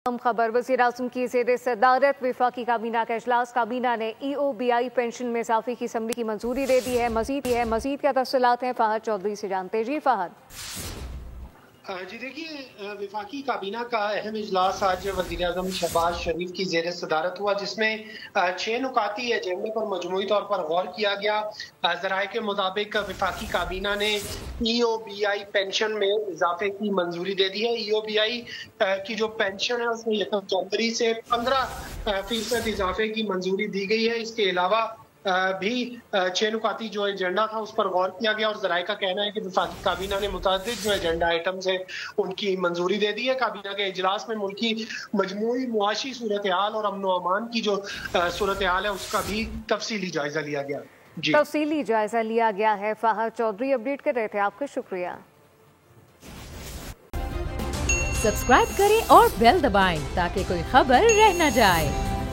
खबर वज़ीर आज़म की ज़ेर सदारत वफाकी काबीना का इजलास। काबीना ने EOBI पेंशन में इजाफे की असम्बली की मंजूरी दे दी है। मजीद क्या तफसीलात हैं, फहद चौधरी से जानते हैं। जी फहद। जी देखिए, वफाकी काबीना का अहम इजलास आज वज़ीर आज़म शहबाज शरीफ की ज़ेर सदारत हुआ, जिसमें 6 नुकाती एजेंडे पर मजमूई तौर पर गौर किया गया। ज़राए के मुताबिक वफाकी काबीना ने EOBI पेंशन में इजाफे की मंजूरी दे दी है। EOBI की जो पेंशन है उसमें 1 जनवरी से 15% इजाफे की मंजूरी दी गई है। इसके अलावा भी 6 नुकाती जो एजेंडा था उस पर गौर किया गया और ज़राए का कहना है कि वफाकी काबीना ने मुतअद्दिद जो एजेंडा आइटम्स है उनकी मंजूरी दे दी है। काबीना के इजलास में मुल्क की मजमूई मुआशी सूरत हाल और अमन व अमान की जो सूरत हाल है उसका भी तफसीली जायजा लिया गया। जी, तफसीली जायजा लिया गया है। फहद चौधरी अपडेट कर रहे थे, आपका शुक्रिया। सब्सक्राइब करें और बेल दबाएं ताकि कोई खबर रह न जाए।